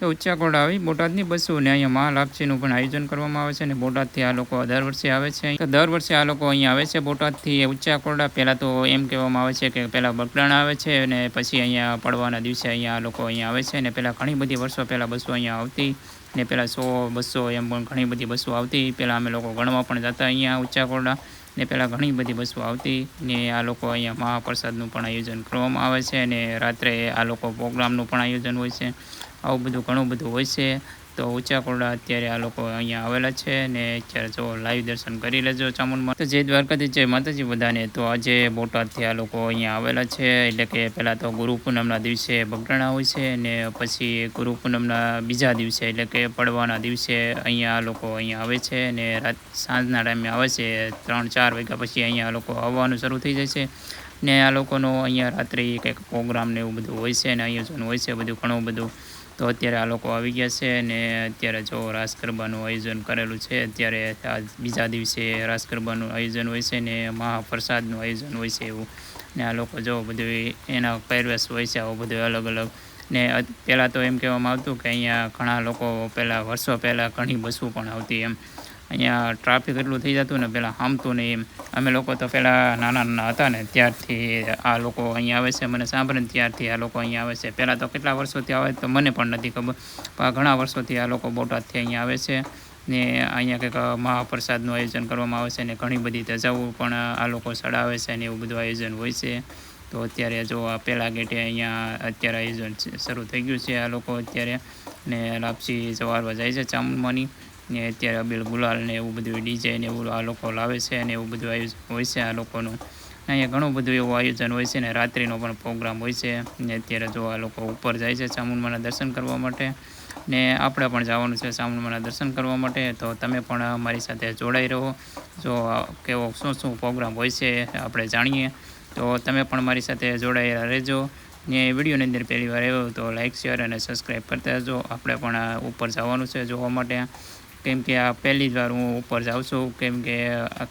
તો ઊંચા કોરડા આવી બોટાદની બસો ને અહીંયા મહાલાભજીનું પણ આયોજન કરવામાં આવે છે અને બોટાદથી આ લોકો દર વર્ષે આવે છે. તો દર વર્ષે આ લોકો અહીંયા આવે છે બોટાદથી ઊંચા કોરડા. પહેલાં તો એમ કહેવામાં આવે છે કે પહેલાં બગડાણા આવે છે અને પછી અહીંયા પડવાના દિવસે અહીંયા આ લોકો અહીંયા આવે છે. અને પહેલાં ઘણી બધી વર્ષો પહેલાં બસો અહીંયા આવતી ને પહેલાં 100 200 એમ પણ ઘણી બધી બસો આવતી. પહેલાં અમે લોકો ગણવા પણ જતા અહીંયા ઊંચા કોરડા ને પહેલાં ઘણી બધી બસો આવતી ને આ લોકો અહીંયા મહાપ્રસાદનું પણ આયોજન કરવામાં આવે છે અને રાત્રે આ લોકો પ્રોગ્રામનું પણ આયોજન હોય છે. આવું બધું ઘણું બધું હોય છે. તો ઊંચા કોરડા અત્યારે આ લોકો અહીંયા આવેલા છે ને અત્યારે જો લાઈવ દર્શન કરી લેજો ચામુંડમાં. તો જય દ્વારકાથી જય માતાજી બધાને. તો આજે બોટાદથી આ લોકો અહીંયા આવેલા છે. એટલે કે પહેલાં તો ગુરુ પૂનમના દિવસે બગડાણા હોય છે ને પછી ગુરુ પૂનમના બીજા દિવસે એટલે કે પડવાના દિવસે અહીંયા આ લોકો અહીંયા આવે છે ને સાંજના ટાઈમે આવે છે. 3-4 વાગ્યા પછી અહીંયા આ લોકો આવવાનું શરૂ થઈ જાય છે ને આ લોકોનો અહીંયા રાત્રે કંઈક પ્રોગ્રામ ને એવું બધું હોય છે ને આયોજન હોય છે બધું ઘણું બધું. તો અત્યારે આ લોકો આવી ગયા છે ને અત્યારે જો રાસ ગરબાનું આયોજન કરેલું છે. અત્યારે આ બીજા દિવસે રાસ ગરબાનું આયોજન હોય છે ને મહાપ્રસાદનું આયોજન હોય છે એવું. ને આ લોકો જો બધું એના પહેરવેશ હોય છે આવું બધું અલગ અલગ. ને પહેલાં તો એમ કહેવામાં આવતું કે અહીંયા ઘણા લોકો પહેલાં વર્ષો પહેલાં ઘણી બસો પણ આવતી એમ. અહીંયા ટ્રાફિક એટલું થઈ જતું ને પહેલાં હામતું નહીં એમ. અમે લોકો તો પહેલાં નાના હતા ને ત્યારથી આ લોકો અહીંયા આવે છે. મને સાંભળે ને ત્યારથી આ લોકો અહીંયા આવે છે. પહેલાં તો કેટલા વર્ષોથી આવે તો મને પણ નથી ખબર, પણ ઘણા વર્ષોથી આ લોકો બોટાદથી અહીંયા આવે છે ને અહીંયા કંઈક મહાપ્રસાદનું આયોજન કરવામાં આવે છે ને ઘણી બધી ધજાઓ પણ આ લોકો ચડાવે છે ને એવું બધું આયોજન હોય છે. તો અત્યારે જો આ પહેલાં ગેટે અહીંયા અત્યારે આયોજન શરૂ થઈ ગયું છે આ લોકો અત્યારે. ને લાપસી સવારવા જાય છે ચામુંડમાંની ને અત્યારે અબીલ ગુલાલ ને એવું બધું ડીજે ને એવું આ લોકો લાવે છે ને એવું બધું આયોજન હોય છે આ લોકોનું. અહીંયા ઘણું બધું એવું આયોજન હોય છે ને રાત્રિનો પણ પ્રોગ્રામ હોય છે. ને અત્યારે જો આ લોકો ઉપર જાય છે ચામુંડમાના દર્શન કરવા માટે ને આપણે પણ જવાનું છે ચામુંડમાના દર્શન કરવા માટે. તો તમે પણ અમારી સાથે જોડાઈ રહો. જો કેવો શું પ્રોગ્રામ હોય છે આપણે જાણીએ. તો તમે પણ મારી સાથે જોડાયેલા રહેજો ને વિડીયોની અંદર પહેલી વાર આવ્યો તો લાઇક શેર અને સબસ્ક્રાઈબ કરતા રહેજો. આપણે પણ ઉપર જવાનું છે જોવા માટે, કેમ કે આ પહેલી જ વાર હું ઉપર જાઉં છું. કેમ કે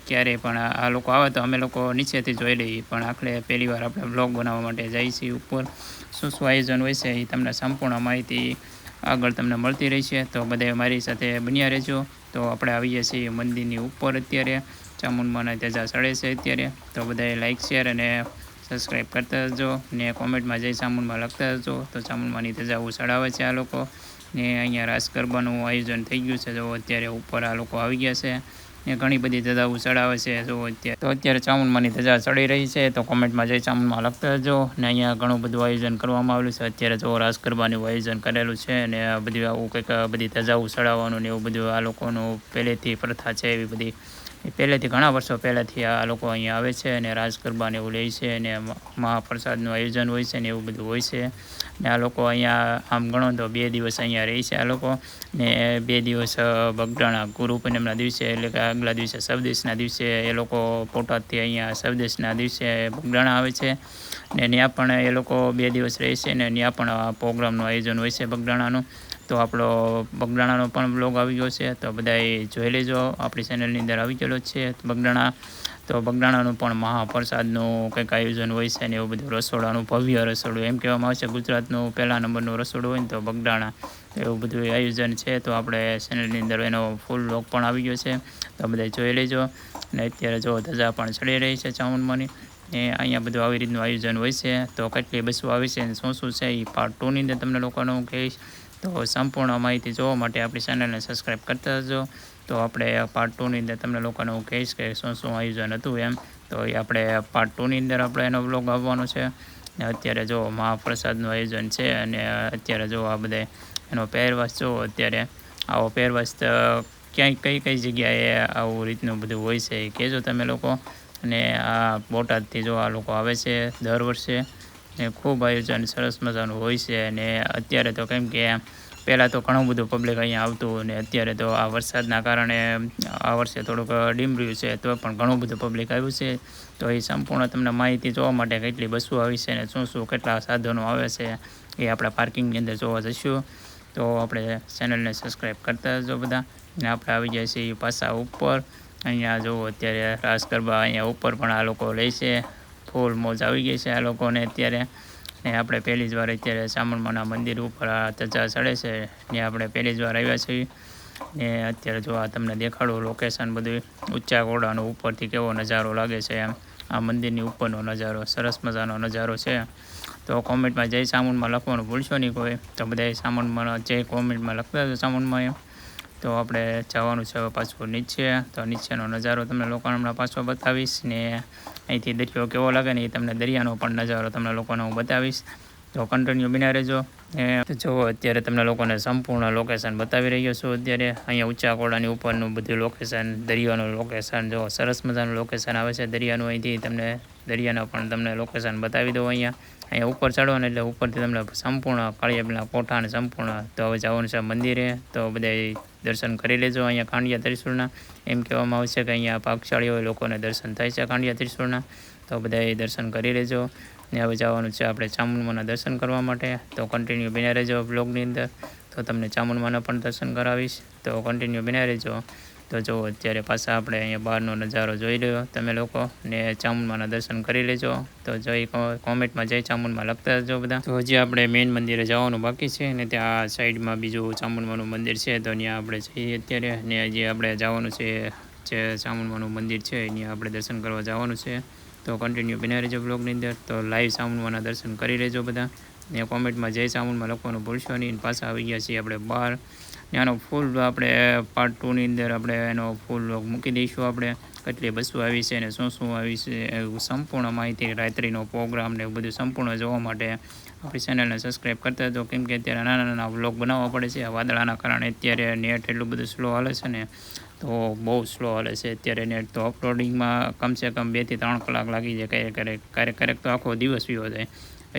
ક્યારેય પણ આ લોકો આવે તો અમે લોકો નીચેથી જોઈ લઈએ, પણ આખરે પહેલી વાર આપણે બ્લોગ બનાવવા માટે જઈએ છીએ ઉપર. શું આયોજન હોય છે એ તમને સંપૂર્ણ માહિતી આગળ તમને મળતી રહી છે. તો બધાએ મારી સાથે બન્યા રહેજો. તો આપણે આવીએ છીએ મંદિરની ઉપર અત્યારે. ચામુંડમાના ધજા ચડે છે અત્યારે. તો બધાએ લાઇક શેર અને સબસ્ક્રાઈબ કરતા જજો ને કોમેન્ટમાં જય ચામુંડમાં લખતા જજો. તો ચામુંડમાની ધજાઓ ચડાવે છે આ લોકો ને અહીંયા રાસ ગરબાનું આયોજન થઈ ગયું છે. જો અત્યારે ઉપર આ લોકો આવી ગયા છે ને ઘણી બધી ધજાઓ ચડાવે છે. જો અત્યારે તો અત્યારે ચામુંડમાની ધજા ચડી રહી છે. તો કોમેન્ટમાં જય ચામુંડમાં લખતા જજો ને અહીંયા ઘણું બધું આયોજન કરવામાં આવેલું છે. અત્યારે જો રાસ ગરબાનું આયોજન કરેલું છે ને બધું આવું કંઈક બધી ધજાઓ ચડાવવાનું ને એવું બધું આ લોકોનું પહેલેથી પ્રથા છે. એવી બધી પહેલેથી ઘણા વર્ષો પહેલાંથી આ લોકો અહીંયા આવે છે અને રાસ ગરબાને એવું લે છે અને મહાપ્રસાદનું આયોજન હોય છે ને એવું બધું હોય છે. ને આ લોકો અહીંયા આમ ગણો તો 2 દિવસ અહીંયા રહે છે આ લોકો ને 2 દિવસ બગડાણા ગુરુ પૂનમના દિવસે એટલે કે આગલા દિવસે સવદેશના દિવસે એ લોકો બોટાદથી અહીંયા સવદેશના દિવસે બગડાણા આવે છે ને ત્યાં પણ એ લોકો 2 દિવસ રહે છે ને ત્યાં પણ પ્રોગ્રામનું આયોજન હોય છે બગડાણાનું. તો આપણો બગડાણાનો પણ બ્લોગ આવી ગયો છે તો બધાએ જોઈ લેજો. આપણી ચેનલની અંદર આવી ગયેલો છે બગડાણા. તો બગડાણાનું પણ મહાપ્રસાદનું કંઈક આયોજન હોય છે ને એવું બધું. રસોડાનું ભવ્ય રસોડું એમ કહેવામાં આવે છે. ગુજરાતનું પહેલા નંબરનું રસોડું હોય ને તો બગડાણા એવું બધું આયોજન છે. તો આપણે ચેનલની અંદર એનો ફૂલ બ્લોગ પણ આવી ગયો છે તો બધા જોઈ લેજો. ને અત્યારે જો ધજા પણ ચડી રહી છે ચામુંડમાની ને અહીંયા બધું આવી રીતનું આયોજન હોય છે. તો કેટલી બસો આવી છે ને શું છે એ પાર્ટ 2ની અંદર તમને લોકોને હું કહીશ. તો સંપૂર્ણ માહિતી જોવા માટે આપણી ચેનલને સબસ્ક્રાઈબ કરતા જજો. તો આપણે પાર્ટ 2ની અંદર તમને લોકોને હું કહીશ કે શું આયોજન હતું એમ. તો એ આપણે પાર્ટ 2ની અંદર આપણે એનો બ્લોગ આવવાનો છે. ને અત્યારે જો મહાપ્રસાદનું આયોજન છે અને અત્યારે જો આ બધા એનો પહેરવાશ જો અત્યારે આવો પહેરવાશ ક્યાંય કઈ જગ્યાએ આવું રીતનું બધું હોય છે એ કહેજો તમે લોકો. અને આ બોટાદથી જો આ લોકો આવે છે દર વર્ષે ને ખૂબ આયોજન સરસ મજાનું હોય છે. અને અત્યારે તો કેમ કે પહેલાં તો ઘણું બધું પબ્લિક અહીંયા આવતું ને અત્યારે તો આ વરસાદના કારણે આ વર્ષે થોડુંક ડીમ રહ્યું છે તો પણ ઘણું બધું પબ્લિક આવ્યું છે. તો એ સંપૂર્ણ તમને માહિતી જોવા માટે કેટલી બસો આવી છે ને શું કેટલા સાધનો આવે છે એ આપણે પાર્કિંગની અંદર જોવા જઈશું. તો આપણે ચેનલને સબસ્ક્રાઈબ કરતા જજો બધા. ને આપણે આવી જાય છીએ પાછા ઉપર. અહીંયા જો અત્યારે રાસ ગરબા અહીંયા ઉપર પણ આ લોકો લે છે. ફૂલ મોજ આવી ગઈ છે આ લોકોને અત્યારે. ને આપણે પહેલી જ વાર અત્યારે ચામુંડાના મંદિર ઉપર આ ધજા ચડે છે ને આપણે પહેલી જ વાર આવ્યા છીએ. ને અત્યારે જો આ તમને દેખાડું લોકેશન બધું ઊંચા ઘોડાનો ઉપરથી કેવો નજારો લાગે છે એમ. આ મંદિરની ઉપરનો નજારો સરસ મજાનો નજારો છે. તો કોમેન્ટમાં જય ચામુંડામાં લખવાનું ભૂલશો નહીં કોઈ. તો બધા ચામુંડામાં જય કોમેન્ટમાં લખતા હતો ચામુંડામાં એમ. તો આપણે જવાનું છે પાછું નીચે. તો નીચેનો નજારો તમને લોકોને હમણાં પાછો બતાવીશ ને અહીંથી દરિયો કેવો લાગે ને એ તમને દરિયાનો પણ નજારો તમને લોકોને હું બતાવીશ. તો કન્ટિન્યુ બિના રહેજો. તો જુઓ અત્યારે તમને લોકોને સંપૂર્ણ લોકેશન બતાવી રહ્યો છું. અત્યારે અહીંયા ઊંચા કોડાની ઉપરનું બધું લોકેશન, દરિયાનું લોકેશન જો સરસ મજાનું લોકેશન આવે છે દરિયાનું. અહીંથી તમને દરિયાના પણ તમને લોકેશન બતાવી દઉં. અહીંયા ઉપર ચડો ને એટલે ઉપરથી તમને સંપૂર્ણ કાળિયાબીના કોઠા અને સંપૂર્ણ. તો હવે જવાનું છે મંદિરે. તો બધા દર્શન કરી લેજો અહીંયા કાંડિયા ત્રિશુળના. એમ કહેવામાં આવે છે કે અહીંયા ભાગશાળી હોય લોકોને દર્શન થાય છે કાંડિયા ત્રિશુળના. તો બધા દર્શન કરી લેજો. ને હવે જવાનું છે આપણે ચામુંડાના દર્શન કરવા માટે. તો કન્ટિન્યુ બિના રહેજો બ્લોગની અંદર. તો તમને ચામુંડાના પણ દર્શન કરાવીશ. તો કન્ટિન્યુ બિના રહેજો. તો જો અત્યારે પાછા આપણે અહીંયા બહારનો નજારો જોઈ લ્યો તમે લોકો ને ચામુંડાના દર્શન કરી લેજો. તો કોમેન્ટમાં જય ચામુંડામાં લખતા જજો બધા. તો હજી આપણે મેઇન મંદિરે જવાનું બાકી છે ને ત્યાં સાઈડમાં બીજું ચામુંડાનું મંદિર છે તો ત્યાં આપણે જઈએ અત્યારે. ને હજી આપણે જવાનું છે જે ચામુંડાનું મંદિર છે ત્યાં આપણે દર્શન કરવા જવાનું છે. તો કન્ટિન્યુ બિના રહેજો બ્લોગની અંદર. તો લાઈવ ચામુંડાના દર્શન કરી લેજો બધા. ને કોમેન્ટમાં જય ચામુંડામાં લખવાનું ભૂલશો નહીં. પાછા આવી ગયા છીએ આપણે બહાર. એનો ફૂલ આપણે પાર્ટ 2ની અંદર આપણે એનો ફૂલ મૂકી દઈશું. આપણે કેટલી બસો આવી છે ને શું શું આવી છે એવું સંપૂર્ણ માહિતી, રાત્રિનો પ્રોગ્રામ ને એવું બધું સંપૂર્ણ જોવા માટે આપણી ચેનલને સબસ્ક્રાઈબ કરતા હતો. કેમ કે અત્યારે નાના નાના વ્લોગ બનાવવા પડે છે. આ વાદળાના કારણે અત્યારે નેટ એટલું બધું સ્લો હાલે છે ને, તો બહુ સ્લો હાલે છે અત્યારે નેટ. તો અપલોડિંગમાં કમસે કમ 2 થી 3 કલાક લાગી જાય. ક્યારેક તો આખો દિવસ વિયો જાય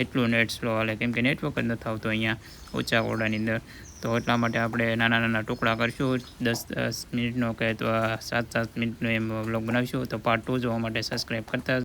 એટલું નેટ સ્લો હાલે. કેમ કે નેટવર્ક જ નથી આવતું અહીંયા ઊંચા કોડાની અંદર. તો એટલા માટે આપણે નાના નાના ટુકડા કરીશું 10-10 મિનિટનો કે તો 7-7 મિનિટનો એમ વ્લોગ બનાવીશું. તો પાર્ટ 2 જોવા માટે સબસ્ક્રાઈબ કરતા